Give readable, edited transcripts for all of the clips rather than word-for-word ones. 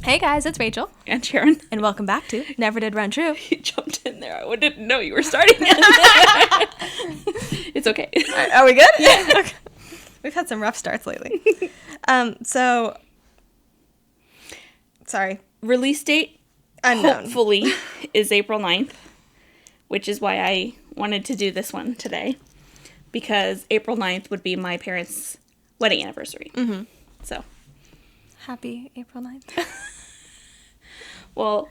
Hey guys, it's Rachel. And Sharon. And welcome back to Never Did Run True. You jumped in there. I didn't know you were starting. It's okay. Are we good? Yeah. Okay. We've had some rough starts lately. Sorry. Release date, Unknown. hopefully, is April 9th, which is why I wanted to do this one today. Because April 9th would be my parents' wedding anniversary. Mm-hmm. So. Happy April 9th. Well,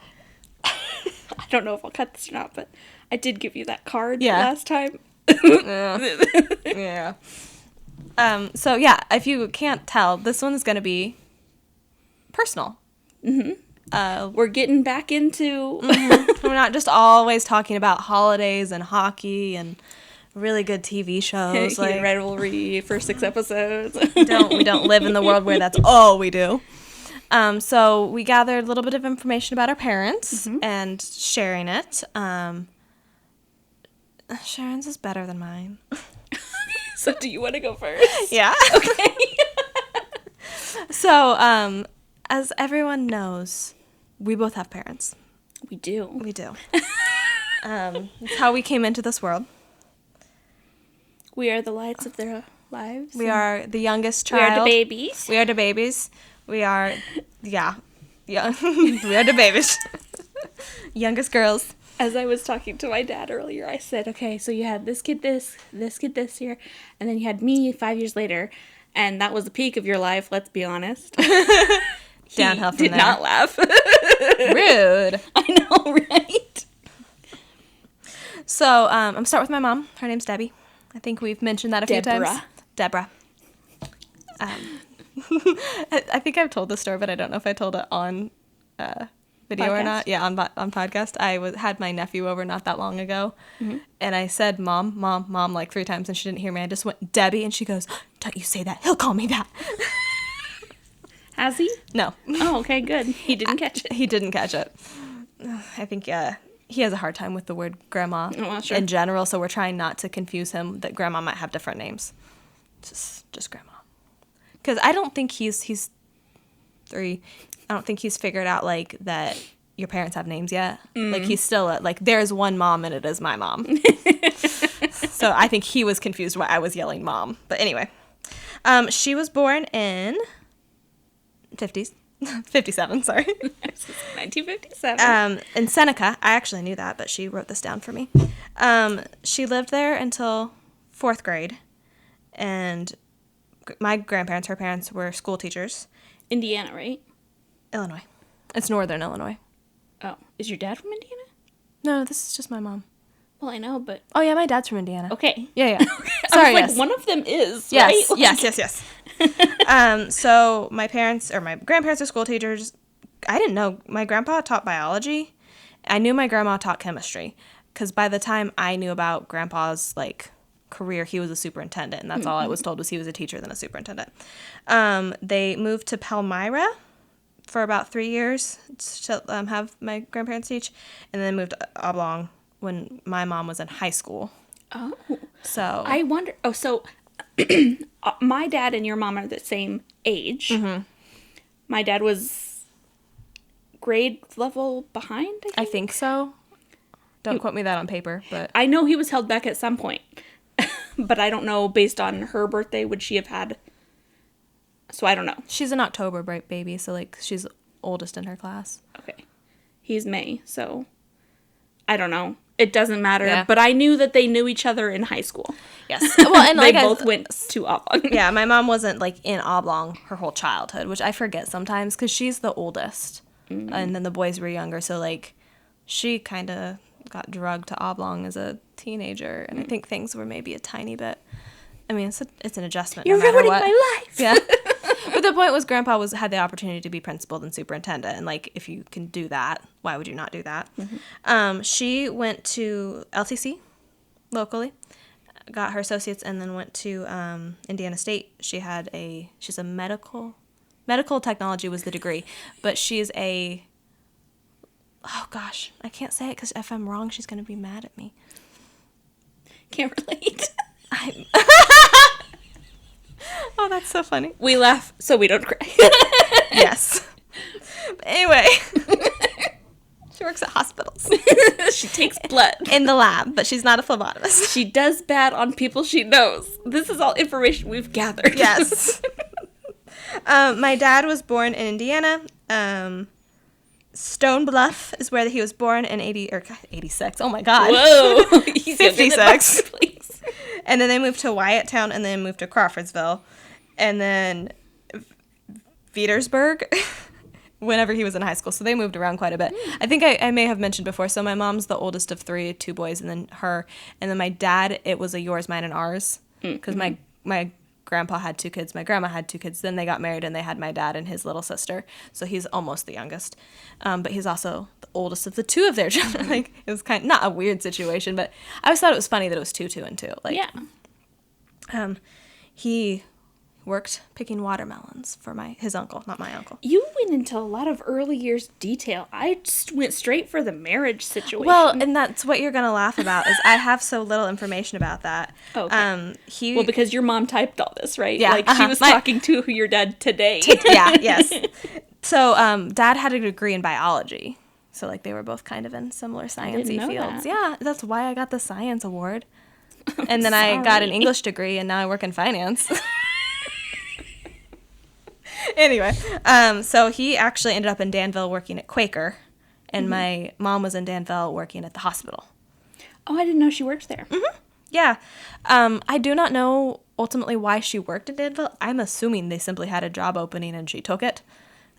I don't know if I'll cut this or not, but I did give you that card last time. Yeah. So yeah, if you can't tell, this one's going to be personal. Mm-hmm. We're getting back into... We're not just always talking about holidays and hockey and really good TV shows. Like rivalry for 6 episodes. We don't live in the world where that's all we do. So we gathered a little bit of information about our parents and sharing it. Sharon's is better than mine. So do you want to go first? Yeah. Okay. So, as everyone knows, we both have parents. We do. We do. It's how we came into this world. We are the lights of their lives. We are the youngest We are child. the babies. We are the babies. We are, yeah. We are the babies. Youngest girls. As I was talking to my dad earlier, I said, okay, so you had this kid this year, and then you had me 5 years later, and that was the peak of your life, let's be honest. Downhill from did there. not laugh. Rude. I know, right? So, I'm start with my mom. Her name's Debbie. I think we've mentioned that a few times. Deborah. I think I've told this story, but I don't know if I told it on video Podcast? or not. Yeah, on podcast. I had my nephew over not that long ago, and I said, Mom, like 3 times, and she didn't hear me. I just went, Debbie, and she goes, don't you say that. He'll call me that. Has he? No. Oh, okay, good. He didn't catch it. He didn't catch it. I think, he has a hard time with the word grandma in general, so we're trying not to confuse him that grandma might have different names. Just grandma. Because I don't think he's 3. I don't think he's figured out, like, that your parents have names yet. Like, he's still, there's one mom and it is my mom. So I think he was confused why I was yelling mom. But anyway. She was born in 50s. 57, sorry. 1957. In Seneca. I actually knew that, but she wrote this down for me. She lived there until 4th grade. And my grandparents, her parents, were school teachers. Indiana, right? Illinois. It's northern Illinois. Oh, is your dad from Indiana? No, this is just my mom. Well, I know, but... Oh, yeah, my dad's from Indiana. Okay. Yeah. Sorry, yes. one of them is, Yes, right? yes. So my grandparents are school teachers. I didn't know. My grandpa taught biology. I knew my grandma taught chemistry. Because by the time I knew about grandpa's, career, he was a superintendent. And that's all I was told was he was a teacher, then a superintendent. They moved to Palmyra for about 3 years to have my grandparents teach. And then moved to Oblong when my mom was in high school. Oh. So I wonder... Oh, so... my dad and your mom are the same age. Mm-hmm. My dad was grade level behind, I think so. Don't quote me that on paper, but... I know he was held back at some point. But I don't know, based on her birthday, would she have had... So I don't know. She's an October baby, so, she's oldest in her class. Okay. He's May, so... I don't know. It doesn't matter. Yeah. But I knew that they knew each other in high school. Yes. Well, and they both went to Oblong. Yeah, my mom wasn't, in Oblong her whole childhood, which I forget sometimes, because she's the oldest. Mm-hmm. And then the boys were younger, so, she kind of got drugged to Oblong as a teenager, and I think things were maybe a tiny bit... I mean, it's an adjustment no matter what. You're ruining my life! Yeah. But the point was Grandpa had the opportunity to be principal and superintendent, and, if you can do that, why would you not do that? Mm-hmm. She went to LTC locally, got her associates, and then went to Indiana State. She's a medical technology was the degree, but she's a... Oh, gosh. I can't say it because if I'm wrong, she's going to be mad at me. Can't relate. Oh, that's so funny. We laugh so we don't cry. Yes. Anyway. She works at hospitals. She takes blood. In the lab, but she's not a phlebotomist. She does bad on people she knows. This is all information we've gathered. Yes. My dad was born in Indiana. Stone Bluff is where he was born in 86. Oh, my God. Whoa. He's 56. And then they moved to Wyatttown and then moved to Crawfordsville. And then Petersburg. Whenever he was in high school. So they moved around quite a bit. I think I may have mentioned before. So my mom's the oldest of 3, 2 boys, and then her. And then my dad, it was a yours, mine, and ours. Because my grandpa had 2 kids. My grandma had 2 kids. Then they got married, and they had my dad and his little sister. So he's almost the youngest. But he's also the oldest of the 2 of their children. Like, it was kind of, not a weird situation, but I always thought it was funny that it was 2, 2, and 2. Like, yeah. He worked picking watermelons for his uncle, not my uncle. You went into a lot of early years detail. I just went straight for the marriage situation. Well, and that's what you're going to laugh about, is I have so little information about that. Okay. Well, because your mom typed all this, right? Yeah. Like, she was talking to your dad today. Yeah, yes. So, Dad had a degree in biology. So, like, they were both kind of in similar sciencey fields. That. Yeah, that's why I got the science award. And then I got an English degree, and now I work in finance. Anyway, so he actually ended up in Danville working at Quaker, and my mom was in Danville working at the hospital. Oh, I didn't know she worked there. Mm-hmm. Yeah. I do not know ultimately why she worked at Danville. I'm assuming they simply had a job opening and she took it.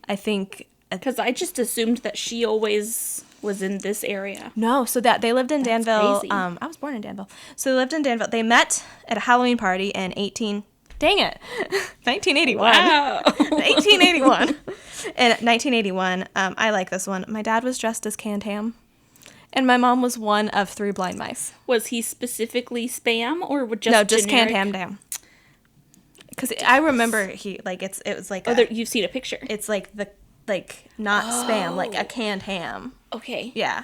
I think... Because I just assumed that she always was in this area. No, so that they lived in Danville. Crazy. I was born in Danville. So they lived in Danville. They met at a Halloween party in 1981. Wow. 1881. In 1981, I like this one. My dad was dressed as canned ham, and my mom was one of 3 blind mice. Was he specifically Spam or just no, just generic? canned ham. Because I remember it was like you've seen a picture. It's like not Spam, like a canned ham. Okay. Yeah.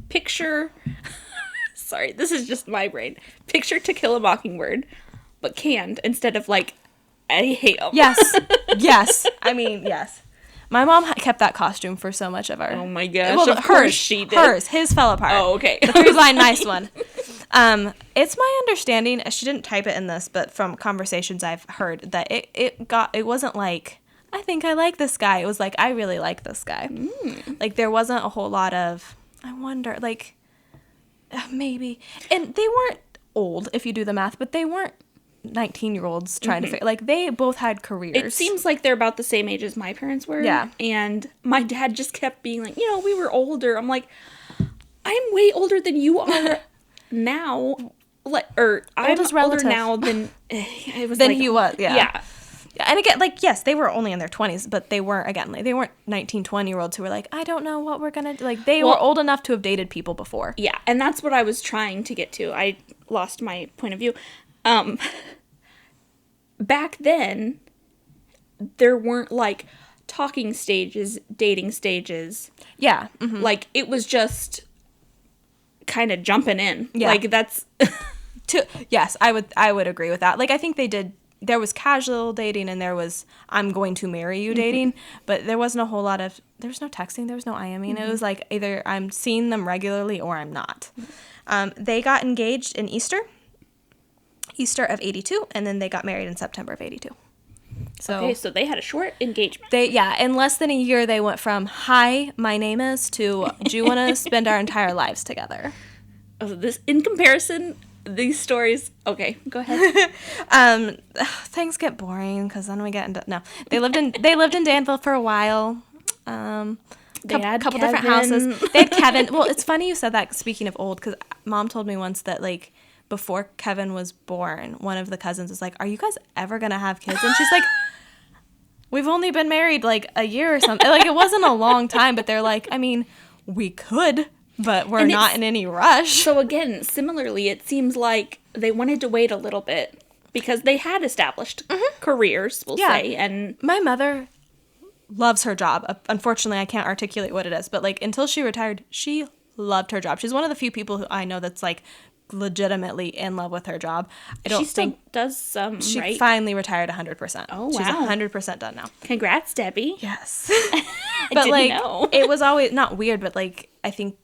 Picture. Sorry, this is just my brain. Picture To Kill a Mockingbird, but canned instead of like a ham. Yes. Yes. I mean, yes. My mom kept that costume for so much of our... Oh my gosh. Well, of course she did. Hers. His fell apart. Oh, okay. The 3 blind mice one. It's my understanding, she didn't type it in this, but from conversations I've heard, that it wasn't like, I think I like this guy. It was like, I really like this guy. Like, there wasn't a whole lot of, I wonder, like, maybe. And they weren't old, if you do the math, but they weren't 19-year-olds trying to figure, like, they both had careers. It seems like they're about the same age as my parents were. Yeah. And my dad just kept being like, we were older. I'm like, I'm way older than you are now. I'm older now than I was. Than like, he was, yeah. Yeah. And again, like, yes, they were only in their 20s, but they weren't, again, like, they weren't 19, 20-year-olds who were like, I don't know what we're going to do. Like, they were old enough to have dated people before. Yeah, and that's what I was trying to get to. I lost my point of view. Back then, there weren't, like, talking stages, dating stages. Yeah. Mm-hmm. Like, it was just kind of jumping in. Yeah. Like, that's... Yes, I would agree with that. Like, I think they did... There was casual dating and there was I'm going to marry you dating, but there wasn't a whole lot of, there was no texting, there was no IMing. It was like either I'm seeing them regularly or I'm not. They got engaged in Easter of 82, and then they got married in September of 82. Okay, so they had a short engagement. In less than a year, they went from, hi, my name is, to, do you want to spend our entire lives together? Oh, this, in comparison... These stories... Okay, go ahead. Things get boring because then we get into... No. They lived in Danville for a while. Couple different houses. They had Kevin. Well, it's funny you said that, speaking of old, because Mom told me once that, like, before Kevin was born, one of the cousins was like, are you guys ever going to have kids? And she's like, we've only been married, like, a year or something. Like, it wasn't a long time, but they're like, I mean, we could... But we're not in any rush. So again, similarly, it seems like they wanted to wait a little bit because they had established careers, we'll say. And my mother loves her job. Unfortunately, I can't articulate what it is. But like until she retired, she loved her job. She's one of the few people who I know that's like legitimately in love with her job. She still does some, She finally retired 100%. Oh, wow. She's 100% done now. Congrats, Debbie. Yes. But like, know. It was always not weird, but like, I think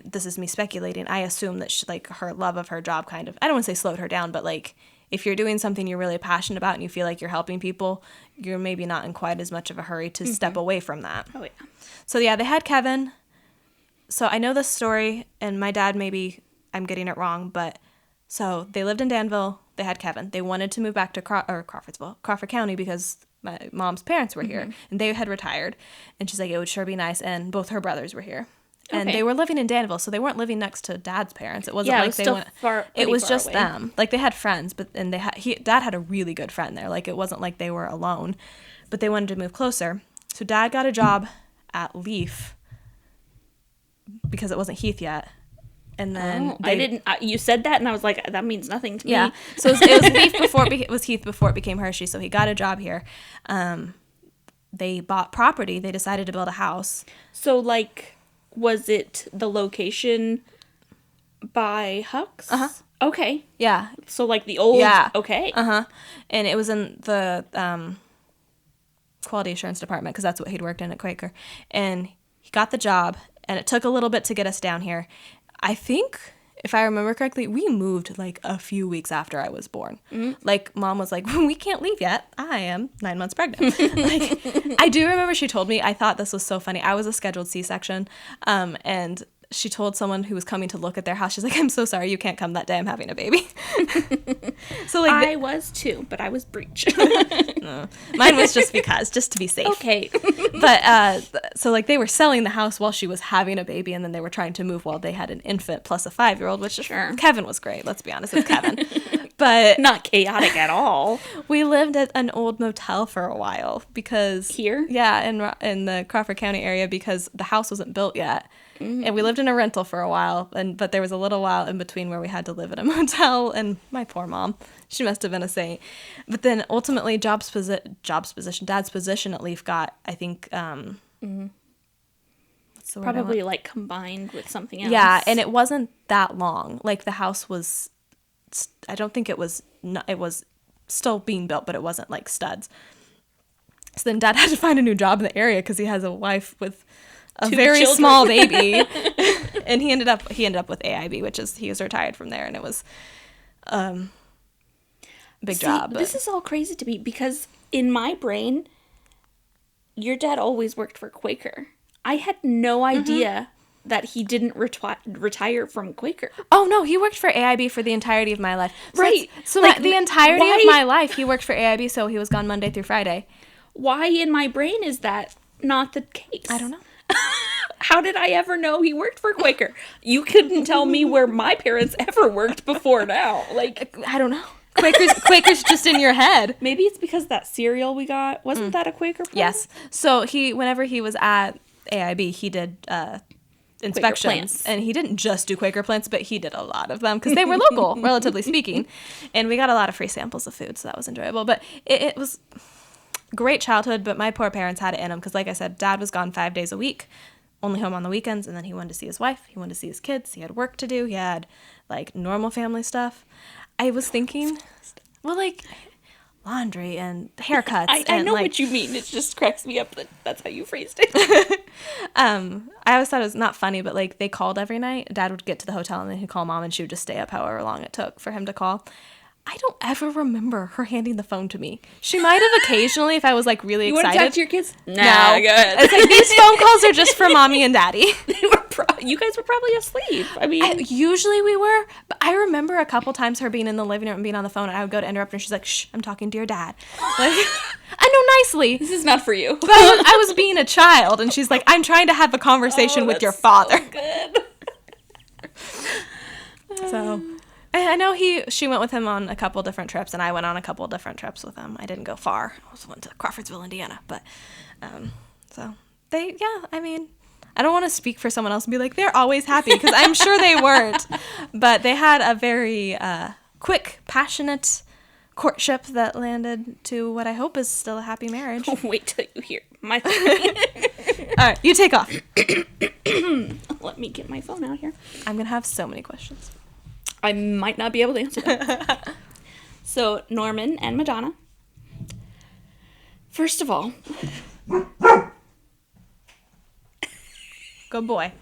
this is me speculating. I assume that like her love of her job kind of, I don't want to say slowed her down, but like, if you're doing something you're really passionate about and you feel like you're helping people, you're maybe not in quite as much of a hurry to step away from that. Oh, yeah. So, yeah, they had Kevin. So, I know this story, and my dad, maybe I'm getting it wrong, but so they lived in Danville. They had Kevin. They wanted to move back to Crawford County because my mom's parents were here, and they had retired. And she's like, it would sure be nice. And both her brothers were here. And they were living in Danville, so they weren't living next to Dad's parents. It wasn't like they went. It was just them. Like they had friends, but Dad had a really good friend there. Like it wasn't like they were alone, but they wanted to move closer. So Dad got a job at Leaf because it wasn't Heath yet, and then I didn't. You said that, and I was like, that means nothing to me. Yeah. So it was Leaf before it was Heath before it became Hershey. So he got a job here. They bought property. They decided to build a house. So like. Was it the location by Huck's? Uh-huh. Okay. Yeah. So, like, the old... Yeah. Okay. Uh-huh. And it was in the quality assurance department, because that's what he'd worked in at Quaker. And he got the job, and it took a little bit to get us down here. I think, if I remember correctly, we moved, like, a few weeks after I was born. Mm-hmm. Like, Mom was like, we can't leave yet. I am 9 months pregnant. Like, I do remember she told me, I thought this was so funny. I was a scheduled C-section, and she told someone who was coming to look at their house, she's like, I'm so sorry you can't come that day. I'm having a baby. So like I was too, but I was breech. No. Mine was just to be safe. Okay. But so like they were selling the house while she was having a baby, and then they were trying to move while they had an infant plus a 5-year-old, which Kevin was great. Let's be honest, it's Kevin. But not chaotic at all. We lived at an old motel for a while because here, in the Crawford County area, because the house wasn't built yet. Mm-hmm. And we lived in a rental for a while, but there was a little while in between where we had to live in a motel, and my poor mom, she must have been a saint. But then ultimately Dad's position at Leaf got, I think, probably like combined with something else. Yeah, and it wasn't that long. Like the house was, I don't think it was still being built, but it wasn't like studs. So then Dad had to find a new job in the area because he has a wife with a very small baby. And he ended up with AIB, which is, he was retired from there, and it was big job. But. This is all crazy to me because in my brain, your dad always worked for Quaker. I had no idea that he didn't retire from Quaker. Oh, no, he worked for AIB for the entirety of my life. So right. So like the entirety of my life, he worked for AIB, so he was gone Monday through Friday. Why in my brain is that not the case? I don't know. How did I ever know he worked for Quaker? You couldn't tell me where my parents ever worked before now. Like, I don't know. Quaker's just in your head. Maybe it's because that cereal we got, wasn't that a Quaker plant? Yes. So whenever he was at AIB, he did inspections, and he didn't just do Quaker plants, but he did a lot of them because they were local, relatively speaking, and we got a lot of free samples of food, so that was enjoyable. But it was great childhood, but my poor parents had it in them because, like I said, Dad was gone 5 days a week, only home on the weekends, and then he wanted to see his wife, he wanted to see his kids, he had work to do, he had like normal family stuff. I was thinking, well, like laundry and haircuts. I know what you mean. It just cracks me up that that's how you phrased it. I always thought it was not funny, but like they called every night. Dad would get to the hotel and then he'd call Mom, and she would just stay up however long it took for him to call. I don't ever remember her handing the phone to me. She might have occasionally if I was like really excited. You want to talk to your kids? No. Go ahead. It's like these phone calls are just for Mommy and Daddy. You guys were probably asleep. I mean, usually we were, but I remember a couple times her being in the living room and being on the phone, and I would go to interrupt her, and she's like, "Shh, I'm talking to your dad." Like, I know nicely. This is not for you. But I was being a child, and she's like, "I'm trying to have a conversation with your father." So good. So, I know she went with him on a couple different trips, and I went on a couple different trips with him. I didn't go far. I also went to Crawfordsville, Indiana, but so I mean. I don't want to speak for someone else and be like, they're always happy, because I'm sure they weren't. But they had a very quick, passionate courtship that landed to what I hope is still a happy marriage. Wait till you hear my All right, you take off. Let me get my phone out here. I'm going to have so many questions. I might not be able to answer them. So, Norman and Madonna. First of all... Good boy.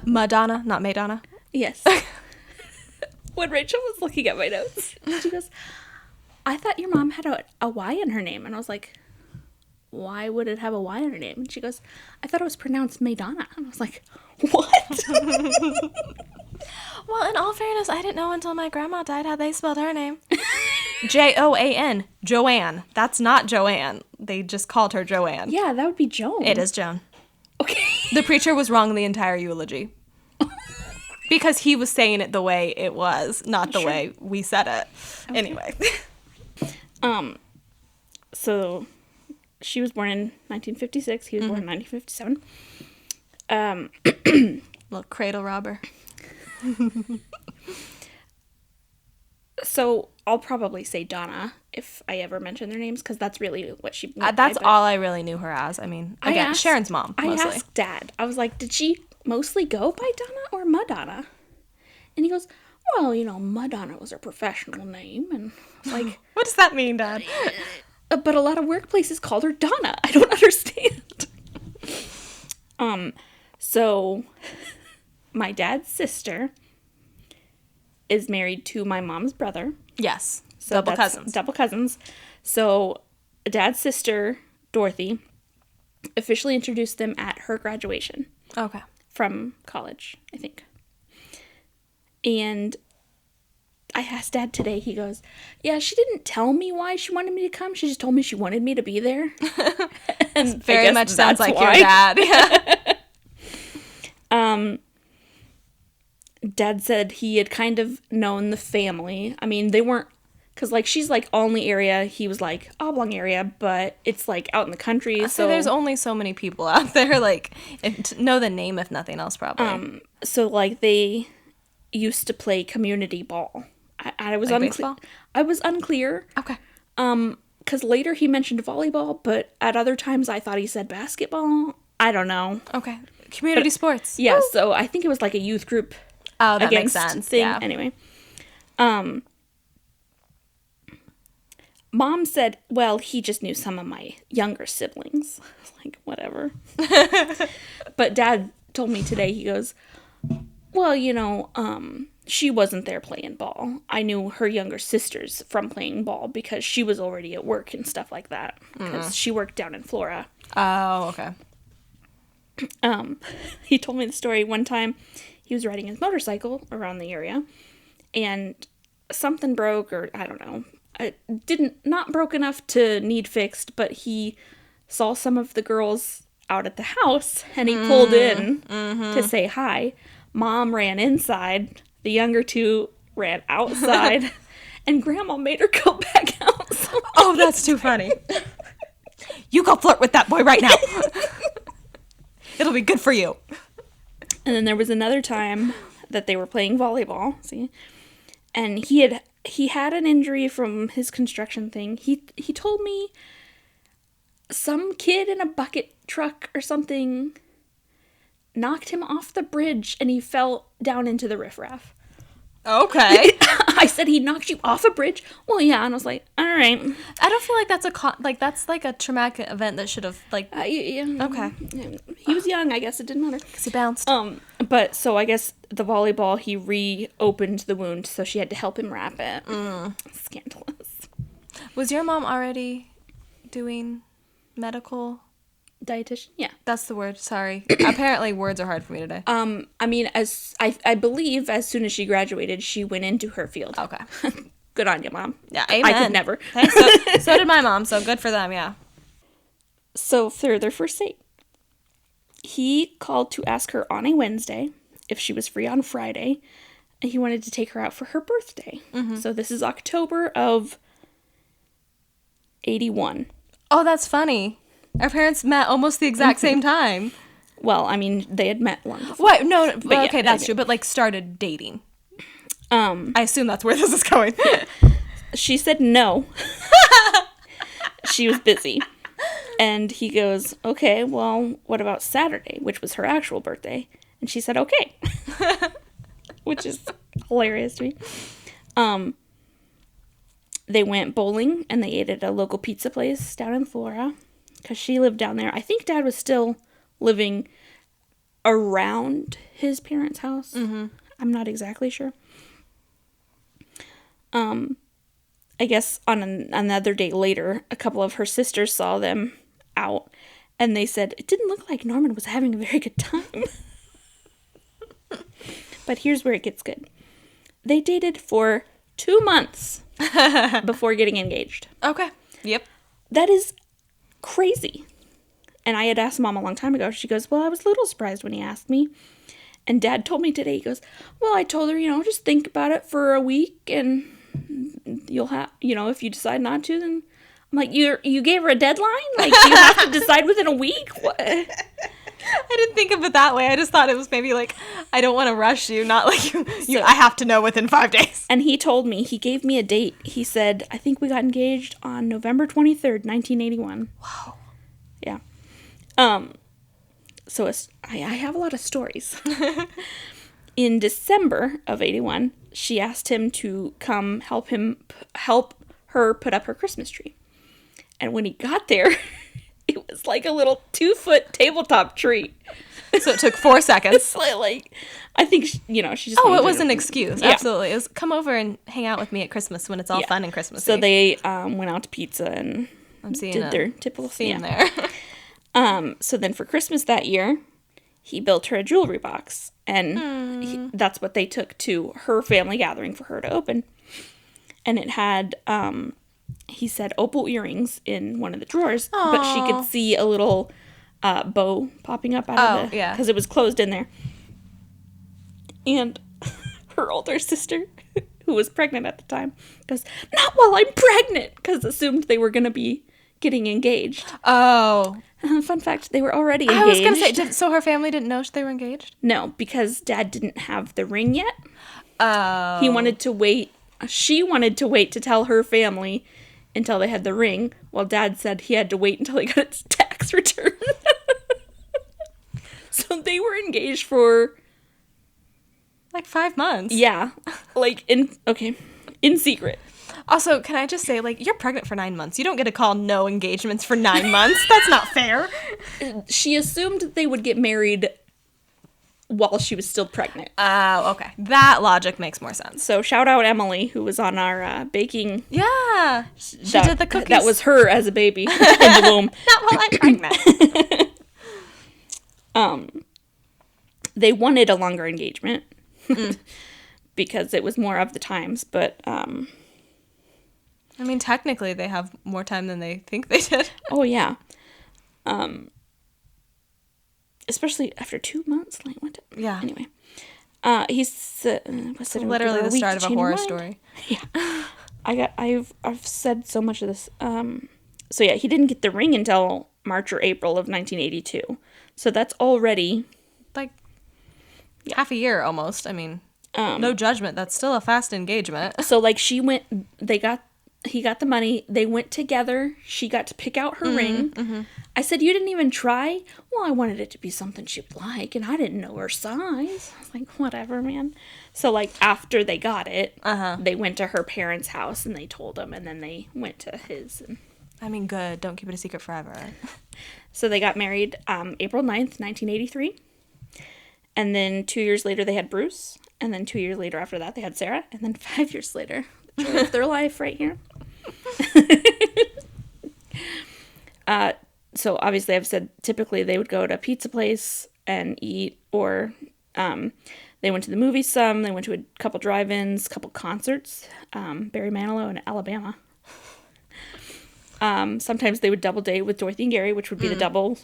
Madonna, not Madonna. Yes. When Rachel was looking at my notes, she goes, I thought your mom had a Y in her name. And I was like, why would it have a Y in her name? And she goes, I thought it was pronounced Madonna. And I was like, what? Well, in all fairness, I didn't know until my grandma died how they spelled her name. Joan. Joanne. That's not Joanne. They just called her Joanne. Yeah, that would be Joan. It is Joan. Okay. The preacher was wrong in the entire eulogy. Because he was saying it the way it was, not the way we said it. Okay. Anyway. So she was born in 1956. He was born in 1957. Little cradle robber. So I'll probably say Donna if I ever mention their names, because that's really what she went that's by, all I really knew her as. I mean, again, Sharon's mom, mostly. I asked Dad. I was like, did she mostly go by Donna or Madonna? And he goes, well, you know, Madonna was her professional name. And I was like, what does that mean, Dad? But a lot of workplaces called her Donna. I don't understand. So my dad's sister is married to my mom's brother. Yes. So double cousins. So dad's sister, Dorothy, officially introduced them at her graduation. Okay. From college, I think. And I asked Dad today, he goes, yeah, she didn't tell me why she wanted me to come. She just told me she wanted me to be there. And very much sounds like why. Your dad. Yeah. Dad said he had kind of known the family. I mean, they weren't, because, like, she's, like, Olney area. He was, like, Oblong area, but it's, like, out in the country. So there's only so many people out there, like, to know the name, if nothing else, probably. So, like, they used to play community ball. I was unclear. I was unclear. Okay. Because later he mentioned volleyball, but at other times I thought he said basketball. I don't know. Okay. Community sports. Yeah, so I think it was, like, a youth group. Oh, that makes sense. Thing. Yeah. Anyway. Mom said, well, he just knew some of my younger siblings. I was like, whatever. But Dad told me today, he goes, well, you know, she wasn't there playing ball. I knew her younger sisters from playing ball because she was already at work and stuff like that. Because she worked down in Flora. Oh, okay. He told me the story one time. He was riding his motorcycle around the area, and something broke, or I don't know. It not broke enough to need fixed, but he saw some of the girls out at the house, and he pulled in to say hi. Mom ran inside. The younger two ran outside, and Grandma made her go back out. So oh, that's too funny. You go flirt with that boy right now. It'll be good for you. And then there was another time that they were playing volleyball, and he had an injury from his construction thing. He told me some kid in a bucket truck or something knocked him off the bridge and he fell down into the riffraff. Okay. I said, he knocked you off a bridge? Well, yeah. And I was like, all right. I don't feel like that's that's like a traumatic event that should have, like... yeah. Okay. He was young. I guess it didn't matter. Because he bounced. But, so I guess the volleyball, he reopened the wound, so she had to help him wrap it. Scandalous. Was your mom already doing medical... Dietitian? Yeah. That's the word. Sorry. Apparently words are hard for me today. I mean, as I believe as soon as she graduated, she went into her field. Okay. Good on you, Mom. Yeah, amen. I could never. Hey, so did my mom, so good for them, yeah. So for their first date, he called to ask her on a Wednesday if she was free on Friday, and he wanted to take her out for her birthday. Mm-hmm. So this is October of 81. Oh, that's funny. Our parents met almost the exact same time. Well, I mean, they had met long before. What? No, but okay, that's true. But, like, started dating. I assume that's where this is going. She said no. She was busy. And he goes, okay, well, what about Saturday, which was her actual birthday? And she said, okay. Which is hilarious to me. They went bowling, and they ate at a local pizza place down in Flora. Because she lived down there. I think Dad was still living around his parents' house. Mm-hmm. I'm not exactly sure. I guess on another day later, a couple of her sisters saw them out, and they said it didn't look like Norman was having a very good time. But here's where it gets good. They dated for 2 months before getting engaged. Okay. Yep. That is crazy. And I had asked Mom a long time ago. She goes, well, I was a little surprised when he asked me. And Dad told me today, he goes, well, I told her, just think about it for a week, and you'll have, if you decide not to, then I'm like, you gave her a deadline? Like, you have to decide within a week? What? I didn't think of it that way. I just thought it was maybe like, I don't want to rush you, not like I have to know within 5 days. And he told me, he gave me a date. He said, I think we got engaged on November 23rd, 1981. Wow. Yeah. So I have a lot of stories. In December of 81, she asked him to come help her put up her Christmas tree. And when he got there, it was like a little 2-foot tabletop tree. So it took 4 seconds. Like, I think, she just... Oh, it was an excuse. Yeah. Absolutely. It was, come over and hang out with me at Christmas when it's all fun and Christmas. So they went out to pizza and did their typical scene there. So then for Christmas that year, he built her a jewelry box. And that's what they took to her family gathering for her to open. And it had... he said opal earrings in one of the drawers, but she could see a little bow popping up out of the... because it was closed in there. And her older sister, who was pregnant at the time, goes, not while I'm pregnant, because assumed they were going to be getting engaged. Oh. Fun fact, they were already engaged. I was going to say, so her family didn't know they were engaged? No, because Dad didn't have the ring yet. Oh. He wanted to wait. She wanted to wait to tell her family until they had the ring, while Dad said he had to wait until he got his tax return. So they were engaged for... like 5 months. Yeah. Like, in secret. Also, can I just say, like, you're pregnant for 9 months. You don't get to call no engagements for 9 months. That's not fair. She assumed they would get married while she was still pregnant. Oh, okay. That logic makes more sense. So shout out Emily, who was on our baking. Yeah. She did the cookies. That was her as a baby in the womb. Not while I'm pregnant. They wanted a longer engagement because it was more of the times, but I mean, technically they have more time than they think they did. Oh yeah. Especially after 2 months, like what? Yeah. Anyway, he's literally the start of a horror story. Yeah. I've said so much of this. So yeah, he didn't get the ring until March or April of 1982. So that's already like half a year almost. I mean, no judgment. That's still a fast engagement. So like he got the money. They went together. She got to pick out her ring. Mm-hmm. I said, you didn't even try? Well, I wanted it to be something she would like, and I didn't know her size. I was like, whatever, man. So, like, after they got it, they went to her parents' house, and they told him, and then they went to his. And... I mean, good. Don't keep it a secret forever. So they got married April 9th, 1983. And then 2 years later, they had Bruce. And then 2 years later after that, they had Sarah. And then 5 years later, the joy of their life right here. So obviously I've said typically they would go to a pizza place and eat, or they went to the movies some. They went to a couple drive-ins, couple concerts, Barry Manilow in Alabama. Sometimes they would double date with Dorothy and Gary, which would be the double.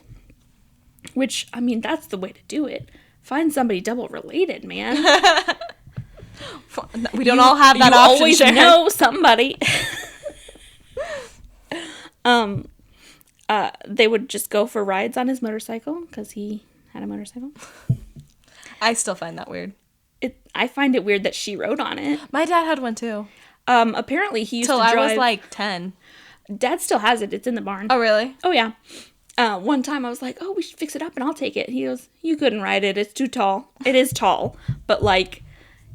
Which, I mean, that's the way to do it. Find somebody double related, man. We don't all have that option. You always know somebody. They would just go for rides on his motorcycle because he had a motorcycle. I still find that weird. I find it weird that she rode on it. My dad had one too. Apparently he used to drive. Till I was like 10. Dad still has it. It's in the barn. Oh, really? Oh, yeah. One time I was like, oh, we should fix it up and I'll take it. He goes, you couldn't ride it. It's too tall. It is tall. But like,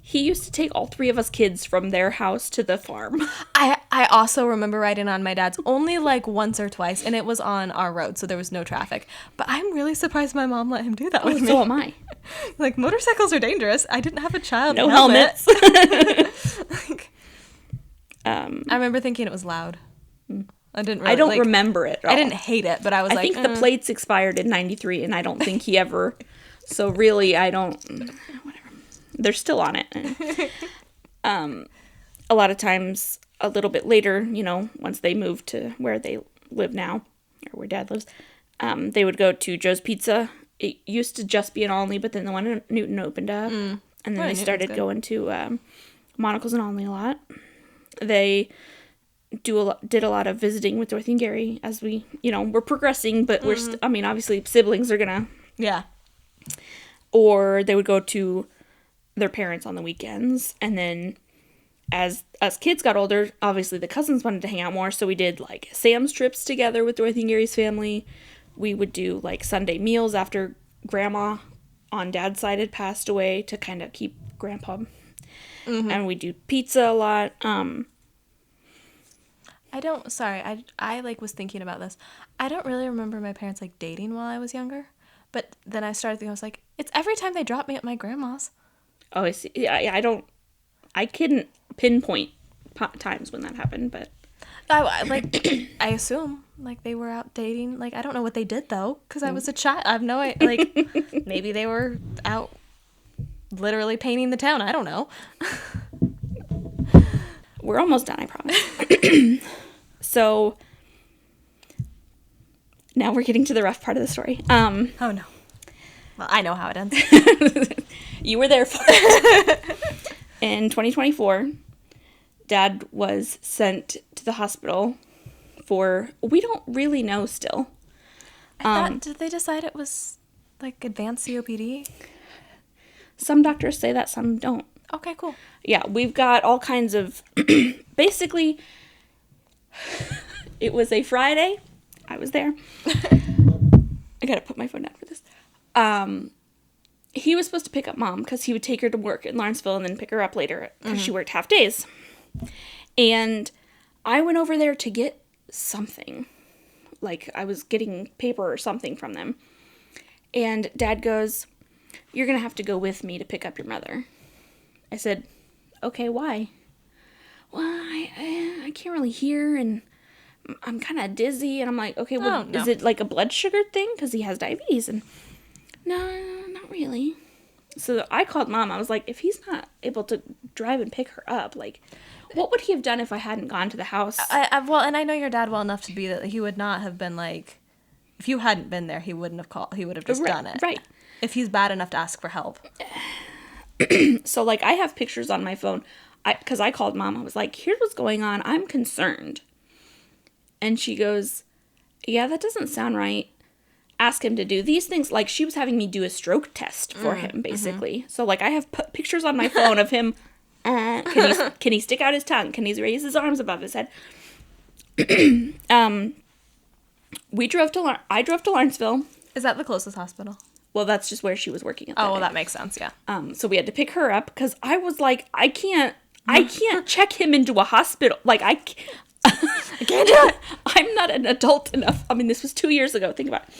he used to take all 3 of us kids from their house to the farm. I I also remember riding on my dad's only like once or twice, and it was on our road, so there was no traffic. But I'm really surprised my mom let him do that with me. So am I. Like, motorcycles are dangerous. I didn't have a child. No helmets. Like, I remember thinking it was loud. I didn't. Really, I don't remember it. I didn't hate it, but I was I like, think the plates expired in '93, and I don't think he ever. So really, I don't. Whatever. They're still on it. A lot of times, a little bit later, you know, once they moved to where they live now, or where Dad lives, they would go to Joe's Pizza. It used to just be in Olney, but then the one in Newton opened up, and then they started going to Monocle's in Olney a lot. They did a lot of visiting with Dorothy and Gary as we, you know, we're progressing, but we're, I mean, obviously siblings are gonna, or they would go to their parents on the weekends, and then as us kids got older, obviously the cousins wanted to hang out more, so we did like Sam's trips together with Dorothy and Gary's family. We would do like Sunday meals after Grandma on Dad's side had passed away to kind of keep Grandpa, and we do pizza a lot. I like was thinking about this. I don't really remember my parents like dating while I was younger, but then I started thinking, I was like, it's every time they drop me at my grandma's. Oh, I see. Yeah, I couldn't pinpoint times when that happened, but I assume like they were out dating. Like, I don't know what they did though, because I was a child. I have no idea. Like, maybe they were out literally painting the town. I don't know. We're almost done, I promise. So now we're getting to the rough part of the story. Oh no. Well, I know how it ends. You were there for it. In 2024, Dad was sent to the hospital for, we don't really know still. Did they decide it was like advanced COPD? Some doctors say that, some don't. Okay, cool. Yeah, we've got all kinds of, basically, it was a Friday. I was there. I gotta put my phone down for this. He was supposed to pick up Mom because he would take her to work in Lawrenceville and then pick her up later because she worked half days. And I went over there to get something. Like, I was getting paper or something from them. And Dad goes, "You're gonna have to go with me to pick up your mother." I said, "Okay, why?" "Well, I can't really hear, and I'm kind of dizzy." And I'm like, "Okay, well, is it like a blood sugar thing? Because he has diabetes." And, "No, not really." So I called Mom. I was like, if he's not able to drive and pick her up, like, what would he have done if I hadn't gone to the house? Well, and I know your dad well enough to be that he would not have been like, if you hadn't been there, he wouldn't have called. He would have just done it. Right. If he's bad enough to ask for help. So, like, I have pictures on my phone, because I called Mom. I was like, here's what's going on. I'm concerned. And she goes, "Yeah, that doesn't sound right. Ask him to do these things." Like, she was having me do a stroke test for him, basically. So, like, I have pictures on my phone of him. Can he stick out his tongue? Can he raise his arms above his head? I drove to Lawrenceville. Is that the closest hospital? Well, that's just where she was working at that well, day. that makes sense, yeah. So we had to pick her up because I was like, I can't check him into a hospital. Like, I can't do it. I'm not an adult enough. I mean, this was 2 years ago. Think about it.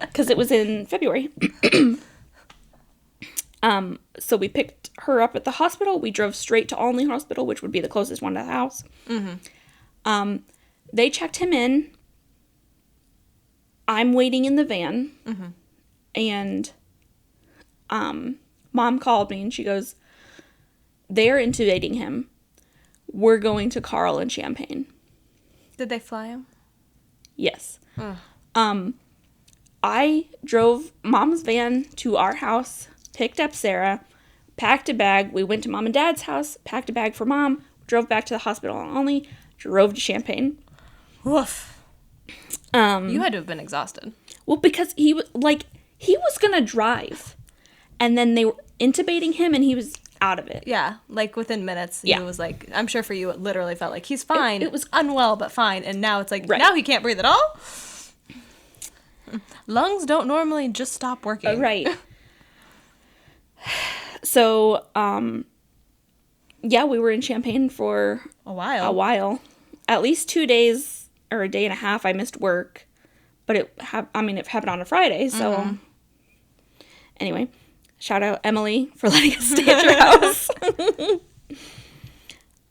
Because it was in February. So we picked her up at the hospital. We drove straight to Olney Hospital, which would be the closest one to the house. They checked him in. I'm waiting in the van. And Mom called me and she goes, "They're intubating him. We're going to Carl in Champaign." Did they fly him? Yes. I drove Mom's van to our house, picked up Sarah, packed a bag. We went to Mom and Dad's house, packed a bag for Mom, drove back to the hospital only, drove to Champaign. Woof. You had to have been exhausted. Well, because he was going to drive. And then they were intubating him and he was out of it. Yeah, like within minutes. He was like, I'm sure for you it literally felt like he's fine. It was unwell, but fine. And now it's like, now he can't breathe at all? Lungs don't normally just stop working. Right. So, we were in Champaign for a while. at least 2 days or a day and a half I missed work, but it happened on a Friday, so anyway, shout out Emily for letting us stay at your house.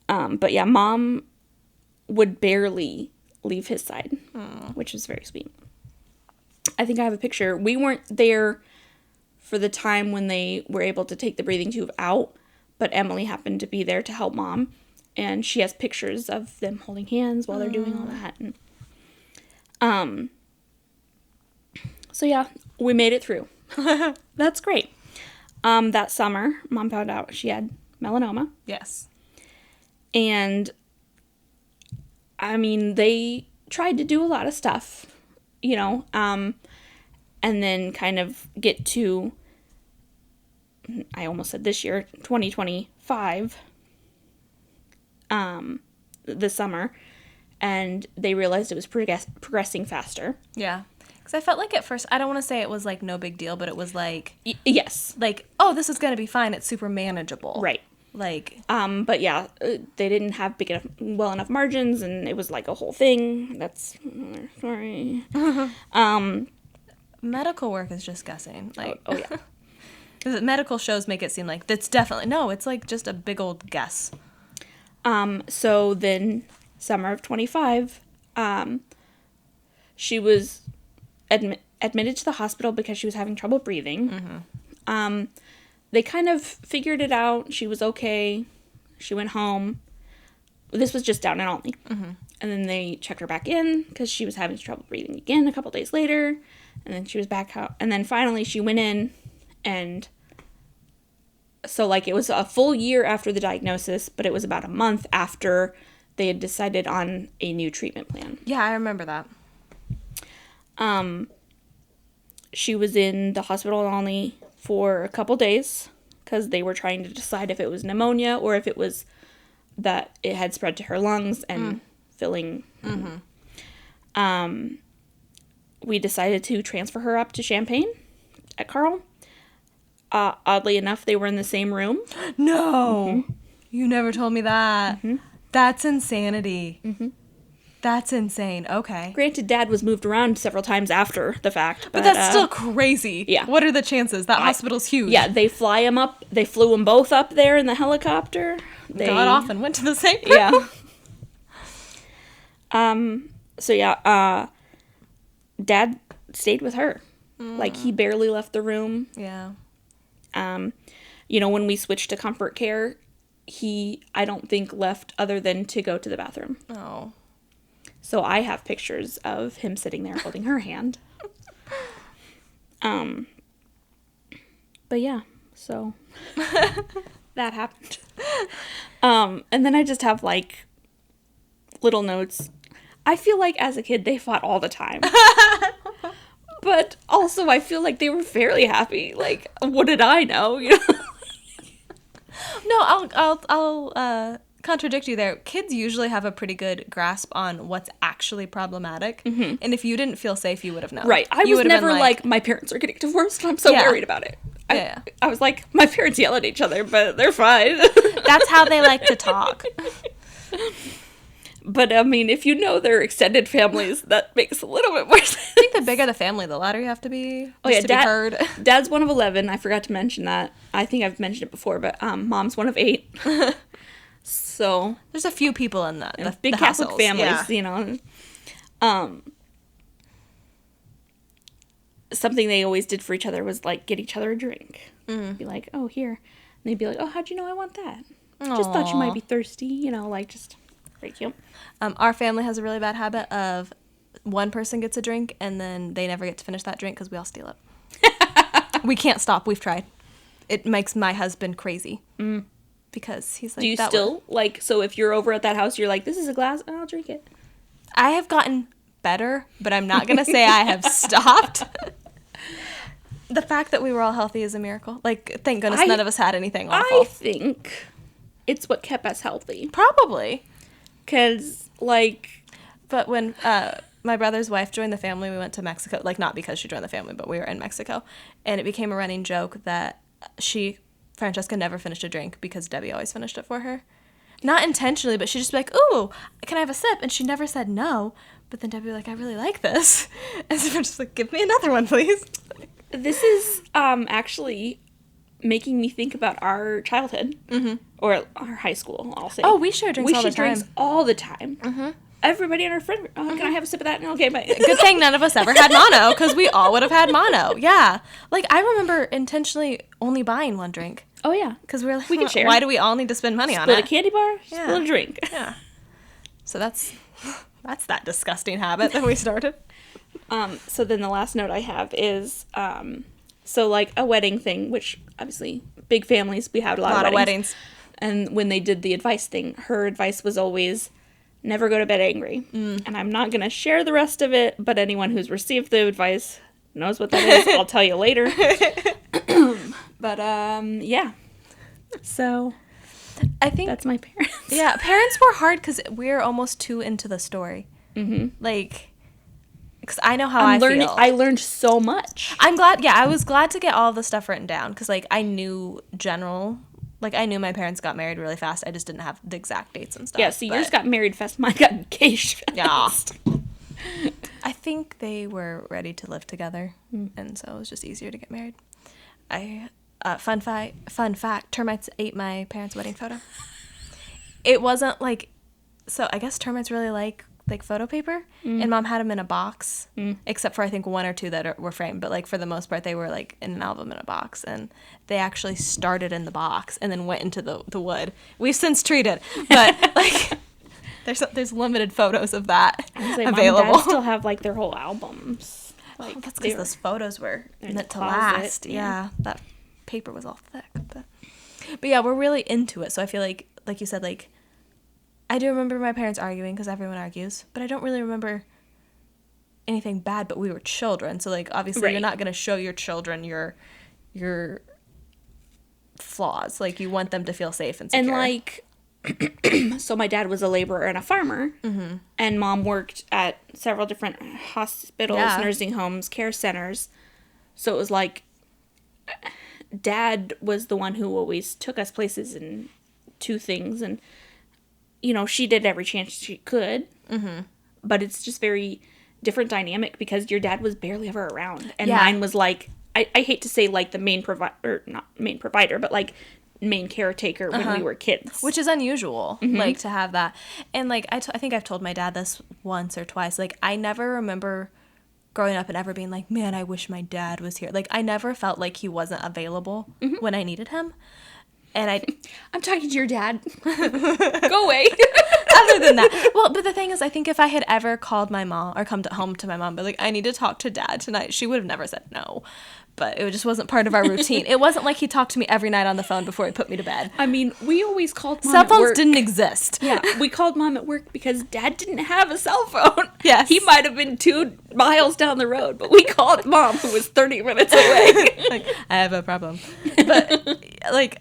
But yeah, Mom would barely leave his side, which was very sweet. I think I have a picture. We weren't there for the time when they were able to take the breathing tube out, but Emily happened to be there to help Mom, and she has pictures of them holding hands while they're doing all that. And, so yeah, we made it through. That's great. That summer, Mom found out she had melanoma. Yes. And, I mean, they tried to do a lot of stuff, you know, and then kind of get to, I almost said this year, 2025, this summer, and they realized it was progressing faster. Yeah. Because I felt like at first, I don't want to say it was, like, no big deal, but it was like... yes. Like, oh, this is going to be fine. It's super manageable. Right. Like... But yeah, they didn't have well enough margins, and it was, like, a whole thing. That's... Sorry. Medical work is just guessing. Like... Oh yeah. Medical shows make it seem like that's definitely... No, it's, like, just a big old guess. So then, summer of 25, she was... admitted to the hospital because she was having trouble breathing. They kind of figured it out. She was okay. She went home. This was just down and Olney. And then they checked her back in because she was having trouble breathing again a couple days later. And then she was back out. And then finally she went in, and so like it was a full year after the diagnosis, but it was about a month after they had decided on a new treatment plan. Yeah, I remember that. She was in the hospital only for a couple days because they were trying to decide if it was pneumonia or if it was that it had spread to her lungs and filling. We decided to transfer her up to Champaign at Carl. Oddly enough, they were in the same room. No! You never told me that. That's insanity. That's insane. Okay. Granted, Dad was moved around several times after the fact. But that's still crazy. Yeah. What are the chances? That hospital's huge. Yeah, they fly him up. They flew them both up there in the helicopter. They got off and went to the same room. Yeah. So yeah, Dad stayed with her. Like, he barely left the room. Yeah. You know, when we switched to comfort care, he, I don't think, left other than to go to the bathroom. Oh. So I have pictures of him sitting there holding her hand. But yeah, so that happened. And then I just have, like, little notes. I feel like as a kid they fought all the time. But also I feel like they were fairly happy. Like, what did I know? You know? No, I'll contradict you there. Kids usually have a pretty good grasp on what's actually problematic. And if you didn't feel safe, you would have known. Right. I was never like, my parents are getting divorced and I'm so worried about it. I was like, my parents yell at each other, but they're fine. That's how they like to talk. But, I mean, if you know their extended families, that makes a little bit more sense. I think the bigger the family, the louder you have to be. Oh, yeah, to be heard. Dad's one of 11. I forgot to mention that. I think I've mentioned it before, but Mom's one of 8. So there's a few people in that. The big Catholic families, you know. Something they always did for each other was, like, get each other a drink. Be like, oh, here. And they'd be like, oh, how'd you know I want that? Aww. Just thought you might be thirsty, you know, like, just very cute. Our family has a really bad habit of one person gets a drink and then they never get to finish that drink because we all steal it. We can't stop. We've tried. It makes my husband crazy. Because he's like, do you still, like, so if you're over at that house, you're like, this is a glass, I'll drink it. I have gotten better, but I'm not going to say I have stopped. The fact that we were all healthy is a miracle. Like, thank goodness none of us had anything awful. I think it's what kept us healthy. Probably. Because, like... But when my brother's wife joined the family, we went to Mexico. Like, not because she joined the family, but we were in Mexico. And it became a running joke that Francesca never finished a drink because Debbie always finished it for her. not intentionally, but she'd just be like, ooh, can I have a sip? And she never said no. But then Debbie would be like, I really like this. And so we're just like, give me another one, please. This is actually making me think about our childhood. Mm-hmm. Or our high school, I'll say. Oh, we share drinks all the time. Drinks all the time. Mm-hmm. Everybody in our friend group, can I have a sip of that? Okay, bye. Good thing none of us ever had mono, because we all would have had mono. Yeah. Like, I remember intentionally only buying one drink. Oh, yeah. Because we're like, we can share. Why do we all need to spend money on it? Split a candy bar, split a drink. Yeah. So that's that disgusting habit that we started. So then the last note I have is, so like a wedding thing, which obviously big families, we had a lot of weddings. And when they did the advice thing, her advice was always never go to bed angry. And I'm not going to share the rest of it, but anyone who's received the advice knows what that is. I'll tell you later. But, yeah. So I think that's my parents. Yeah, parents were hard because we're almost too into the story. Mm-hmm. Like, because I know how I feel. I learned so much. I'm glad. Yeah, I was glad to get all the stuff written down because, like, I knew I knew my parents got married really fast. I just didn't have the exact dates and stuff. Yeah, so yours got married fast. Mine got engaged fast. Yeah. I think they were ready to live together, and so it was just easier to get married. Fun fact, termites ate my parents' wedding photo. It wasn't like, so I guess termites really like photo paper, and Mom had them in a box, except for I think one or two that were framed, but like for the most part they were like in an album in a box, and they actually started in the box and then went into the wood. We've since treated, but like there's limited photos of that available. Mom and Dad still have like their whole albums. Like, that's because those photos were meant to last. Yeah, that paper was all thick. But yeah, we're really into it. So I feel like you said, like, I do remember my parents arguing because everyone argues, but I don't really remember anything bad. But we were children, so like obviously you're not going to show your children your flaws. Like you want them to feel safe and secure. And like, so my dad was a laborer and a farmer, and Mom worked at several different hospitals, nursing homes, care centers. So it was like, Dad was the one who always took us places and to things, and she did every chance she could. But it's just very different dynamic because your dad was barely ever around, and mine was like, I hate to say like the main provider, not main provider, but like main caretaker when we were kids, which is unusual, like to have that. And like I think I've told my dad this once or twice, like I never remember growing up and ever being like, man, I wish my dad was here. Like I never felt like he wasn't available when I needed him. And I'm talking to your dad. Go away. Other than that, well, but the thing is, I think if I had ever called my mom or come home to my mom, but like, I need to talk to Dad tonight, she would have never said no. But it just wasn't part of our routine. It wasn't like he talked to me every night on the phone before he put me to bed. I mean, we always called Mom cell phones at work. Didn't exist. Yeah, we called Mom at work because Dad didn't have a cell phone. Yes. He might have been 2 miles down the road, but we called Mom, who was 30 minutes away. Like, I have a problem. But, like,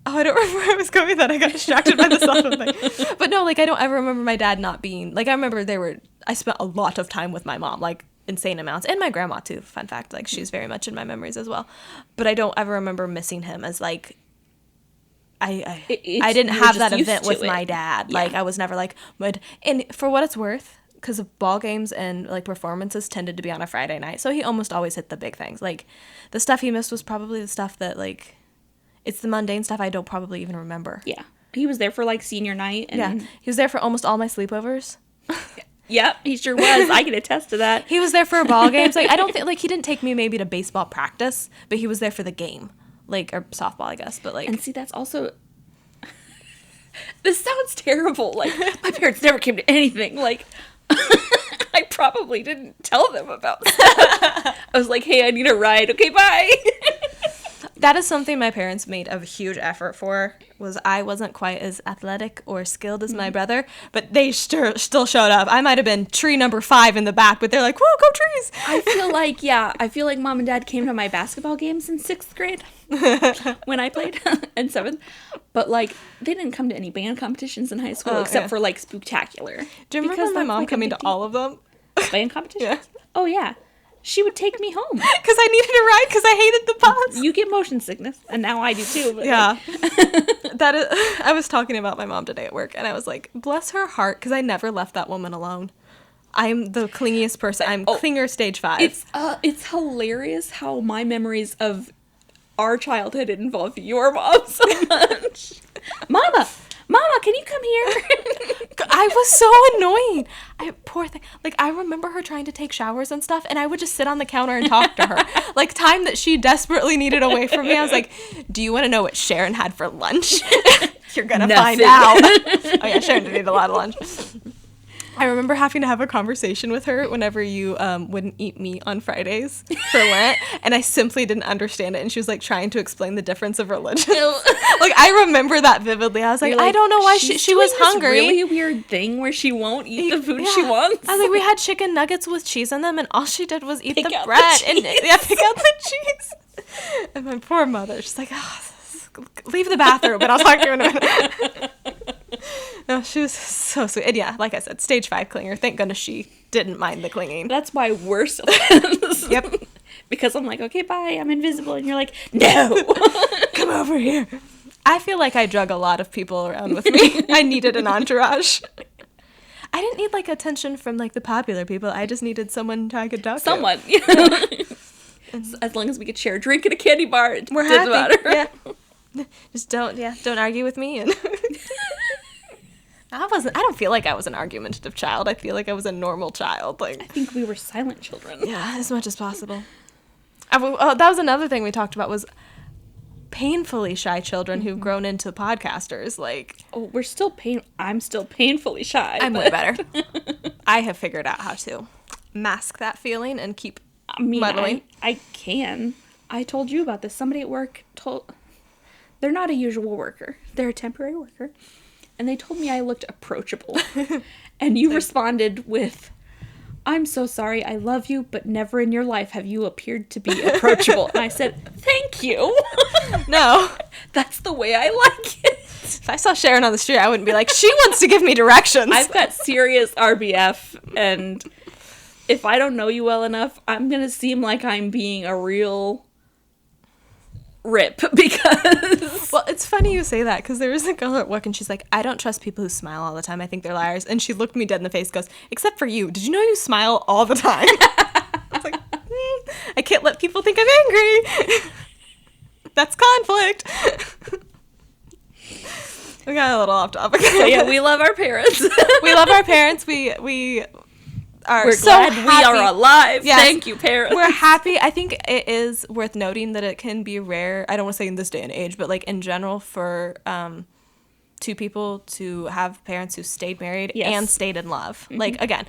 oh, I don't remember where I was going with that. I got distracted by the cell phone thing. But no, like, I don't ever remember my dad not being, like, I remember I spent a lot of time with my mom, like, insane amounts, and my grandma too, fun fact, like she's very much in my memories as well, but I don't ever remember missing him as like I didn't have that event with my dad. Like I was never like, and for what it's worth, because of ball games and like performances tended to be on a Friday night, so he almost always hit the big things. Like the stuff he missed was probably the stuff that like, it's the mundane stuff I don't probably even remember. Yeah, he was there for like senior night, and he was there for almost all my sleepovers. Yep, he sure was. I can attest to that. He was there for ball games. Like I don't think, like, he didn't take me maybe to baseball practice, but he was there for the game, like, or softball, I guess. But like, and see, that's also. This sounds terrible. Like my parents never came to anything. Like I probably didn't tell them about stuff. I was like, hey, I need a ride. Okay, bye. That is something my parents made a huge effort for, was I wasn't quite as athletic or skilled as my brother, but they still showed up. I might have been tree number 5 in the back, but they're like, whoa, go trees. I feel like Mom and Dad came to my basketball games in 6th grade when I played in 7th. But like, they didn't come to any band competitions in high school except for like Spooktacular. Do you remember my mom coming to all of them? Band competitions? Yeah. Oh, yeah. She would take me home. Because I needed a ride because I hated the bus. You get motion sickness, and now I do too. But yeah. that is, I was talking about my mom today at work, and I was like, bless her heart, because I never left that woman alone. I'm the clingiest person. I'm clinger stage 5. It's hilarious how my memories of our childhood involve your mom so much. Mama, can you come here? I was so annoying. Poor thing. Like, I remember her trying to take showers and stuff, and I would just sit on the counter and talk to her. Like, time that she desperately needed away from me, I was like, do you want to know what Sharon had for lunch? You're gonna find out. Oh yeah, Sharon did eat a lot of lunch. I remember having to have a conversation with her whenever you wouldn't eat meat on Fridays for Lent, and I simply didn't understand it, and she was like trying to explain the difference of religion. Like, I remember that vividly. I was like, I don't know why she was hungry. This really weird thing where she won't eat the food she wants. I was like, we had chicken nuggets with cheese in them, and all she did was eat the bread and pick out the cheese. And my poor mother, she's like, leave the bathroom, and I'll talk to you in a minute. No, she was so sweet. And yeah, like I said, stage 5 clinger. Thank goodness she didn't mind the clinging. That's my worst offense. Yep. Because I'm like, okay, bye, I'm invisible. And you're like, no. Come over here. I feel like I drug a lot of people around with me. I needed an entourage. I didn't need, like, attention from, like, the popular people. I just needed someone I could talk to. Someone. As long as we could share a drink and a candy bar, it we're didn't happy. matter. Yeah. Just don't argue with me. And I don't feel like I was an argumentative child. I feel like I was a normal child. Like, I think we were silent children. Yeah, as much as possible. That was another thing we talked about, was painfully shy children who've grown into podcasters. Like, I'm still painfully shy. I'm way better. I have figured out how to mask that feeling and keep muddling. I can. I told you about this. Somebody at work they're not a usual worker. They're a temporary worker. And they told me I looked approachable. And you responded with, I'm so sorry, I love you, but never in your life have you appeared to be approachable. And I said, thank you. No. That's the way I like it. If I saw Sharon on the street, I wouldn't be like, she wants to give me directions. I've got serious RBF, and if I don't know you well enough, I'm going to seem like I'm being a real rip, because well, it's funny you say that, because there was a girl at work and she's like, I don't trust people who smile all the time, I think they're liars. And she looked me dead in the face, goes, except for you, did you know you smile all the time? I was like, I can't let people think I'm angry. That's conflict. We got a little off topic. So yeah, we love our parents. We love our parents. We're so glad happy. We are alive. Yes. Thank you, parents. We're happy. I think it is worth noting that it can be rare. I don't want to say in this day and age, but like in general, for two people to have parents who stayed married and stayed in love. Mm-hmm. Like, again,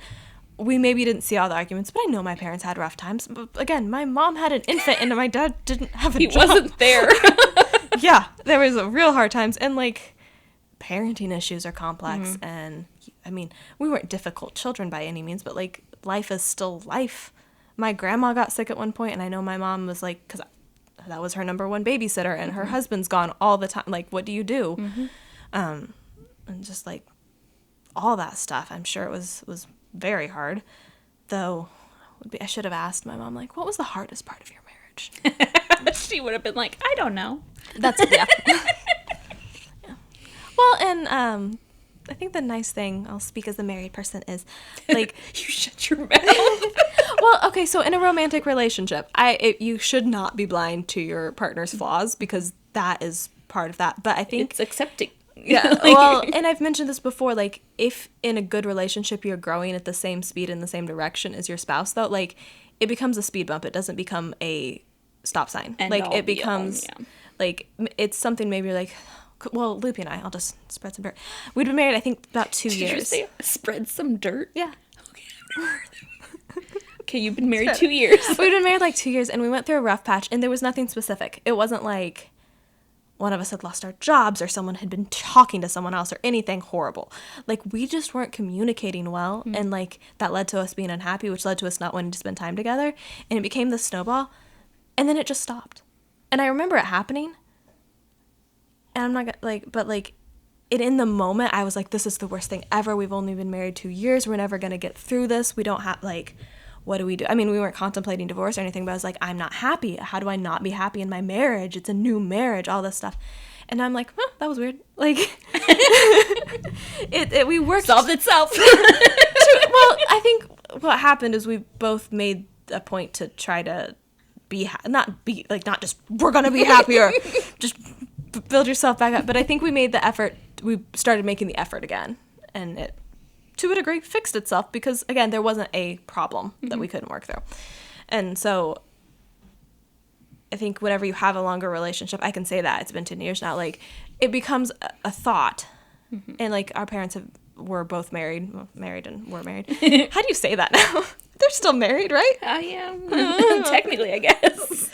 we maybe didn't see all the arguments, but I know my parents had rough times. But again, my mom had an infant and my dad didn't have a job. He wasn't there. Yeah, there was a real hard times. And like, parenting issues are complex. Mm-hmm. And I mean, we weren't difficult children by any means, but like, life is still life. My grandma got sick at one point, and I know my mom was like, because that was her number one babysitter, and her husband's gone all the time. Like, what do you do? Mm-hmm. And just like all that stuff. I'm sure it was very hard. Though, I should have asked my mom, like, what was the hardest part of your marriage? She would have been like, I don't know. That's yeah. Yeah. Well, and I think the nice thing, I'll speak as a married person, is like you shut your mouth. Well, okay, so in a romantic relationship, you should not be blind to your partner's flaws, because that is part of that. But I think it's accepting. Yeah. Well, and I've mentioned this before, like, if in a good relationship you're growing at the same speed in the same direction as your spouse, though, like, it becomes a speed bump. It doesn't become a stop sign. Like, it becomes like, it's something maybe you're like, well, Loopy and I'll just spread some dirt. We'd been married, I think, about 2 years. Did you say spread some dirt? Yeah. Okay, I've never heard that. Okay, you've been married 2 years. We'd been married like 2 years, and we went through a rough patch, and there was nothing specific. It wasn't like one of us had lost our jobs or someone had been talking to someone else or anything horrible. Like, we just weren't communicating well, and like, that led to us being unhappy, which led to us not wanting to spend time together, and it became this snowball, and then it just stopped. And I remember it happening, and I'm not gonna, like, but like, it in the moment, I was like, this is the worst thing ever. We've only been married 2 years. We're never gonna get through this. We don't have, like, what do we do? I mean, we weren't contemplating divorce or anything, but I was like, I'm not happy. How do I not be happy in my marriage? It's a new marriage, all this stuff. And I'm like, that was weird. Like, we worked. Solved itself. Well, I think what happened is we both made a point to try to not just, we're going to be happier. Just build yourself back up. But I think we made the effort. We started making the effort again. And it, to a degree, fixed itself because, again, there wasn't a problem that we couldn't work through. And so I think whenever you have a longer relationship, I can say that it's been 10 years now, like it becomes a thought. And like our parents were both married and were married. How do you say that now? They're still married, right? I am. Technically, I guess.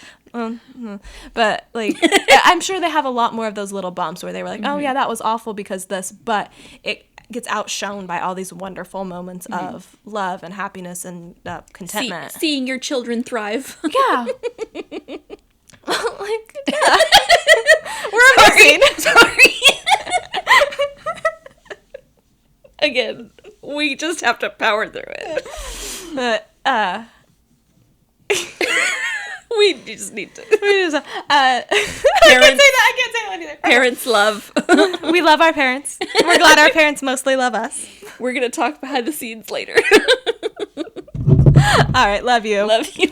But like, I'm sure they have a lot more of those little bumps where they were like, oh yeah, that was awful because this, but it gets outshone by all these wonderful moments of love and happiness and contentment. Seeing your children thrive. Yeah. Like, yeah. We're amazing. Sorry. Again, we just have to power through it. But, we just need to. I can't say that either. Parents love. We love our parents. We're glad our parents mostly love us. We're going to talk behind the scenes later. All right. Love you. Love you.